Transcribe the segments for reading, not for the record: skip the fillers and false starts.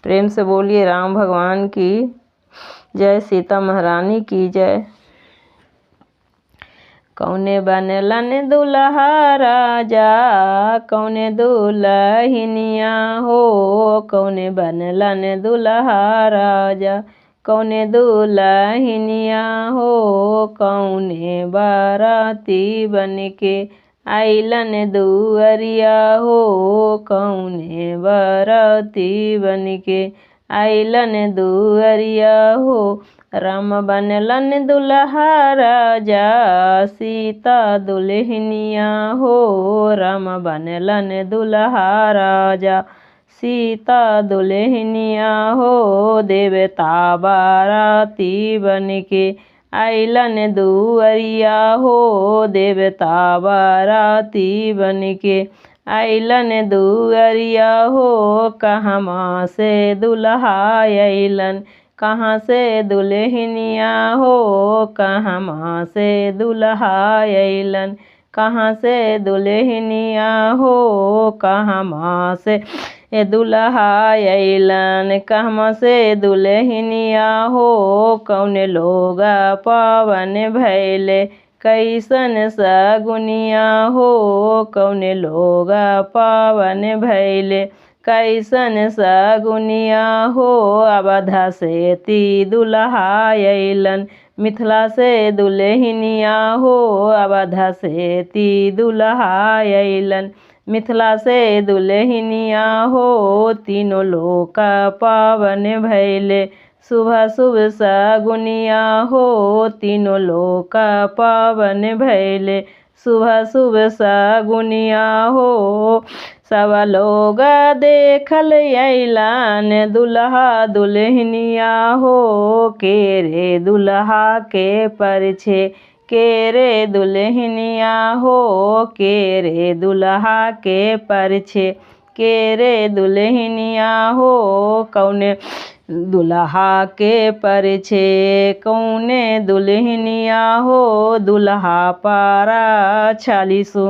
प्रेम से बोलिए राम भगवान की जय, सीता महारानी की जय। कौने बनलन दुल्हा राजा, कौने दुल्हनिया हो, कौने बनलन दुल्हा राजा, कौने दुल्हनिया हो, कौने बाराती बनके आइलन दुअरिया हो, कौने बाराती बनके आइलन दुअरिया हो। राम बनलन दुल्हा राजा, सीता दुल्हनिया हो, राम बनलन दुल्हा राजा, सीता दुल्हनिया हो, देवता बाराती बनके आइलन दुअरिया हो, देवता बाराती बनके आइलन दुअरिया हो। कहवा से दुल्हा अइलन, कहाँ से दुल्हनिया हो, कहवा से दुल्हा अइलन, कहाँ से दुल्हनिया हो, कहवा से दुल्हा अइलन, कहवा से दुल्हनिया हो। कौने लोग पावन भैले कैसन सगुनिया हो, कौने लोग पावन भैले कैसन सगुनिया हो। अवधा से ती दुल्हा अइलन, मिथिला से दुल्हनिया हो, अवधा से ती दुल्हा अइलन, मिथिला से दुल्हनिया हो। तीनों लोक पावन भैले शुभ शुभ सगुनिया हो, तीनों लोक पावन भैले शुभ शुभ सगुनिया हो। सब लोग देखल अइलन दुल्हा दुल्हनिया हो, के रे दुल्हा के परिछे, के रे दुल्हनिया हो, के रे दुल्हा के परिछे, के रे दुल्हनिया हो। कौने दुल्हा के परिछे, कौने दुल्हनिया हो, दुल्हा पारा छालीसु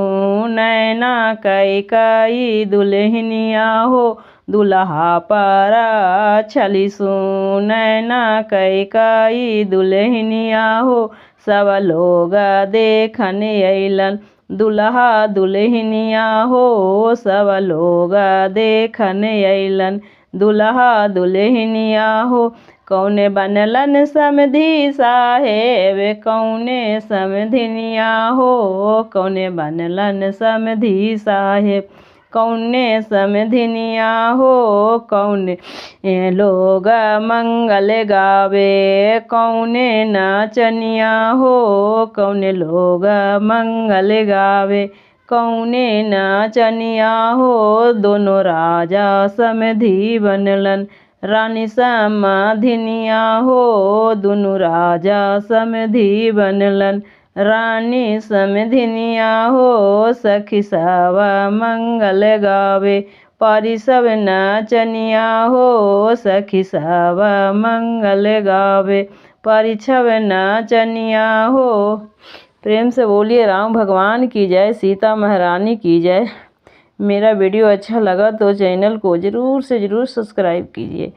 नैना कई कई दुल्हनिया हो, दुल्हा पारा छालीसु नैना कई कई दुल्हनिया हो। सब लोग देखन अइलन दुल्हा दुल्हनिया हो, सब लोग देखन अइलन दुल्हा दुल्हनिया हो। कौने बनलन समधी साहेब, कौने समधिनिया हो, कौने बनलन समधी साहेब, कौने समधिनिया हो। कौने लोग मंगल गावे, कौने नाचनिया हो, कौने लोग मंगल गावे, कौने नाचनिया हो। दोनों राजा समधी बनलन, रानी समधिनिया हो, दोनों राजा समधी बनलन, रानी समधिनिया हो। सखी सब मंगल गावे, पारी सब नाचनिया हो, सखी सब मंगल गावे, पारी सब नाचनिया हो। प्रेम से बोलिए राम भगवान की जय, सीता महारानी की जय। मेरा वीडियो अच्छा लगा तो चैनल को ज़रूर से ज़रूर सब्सक्राइब कीजिए।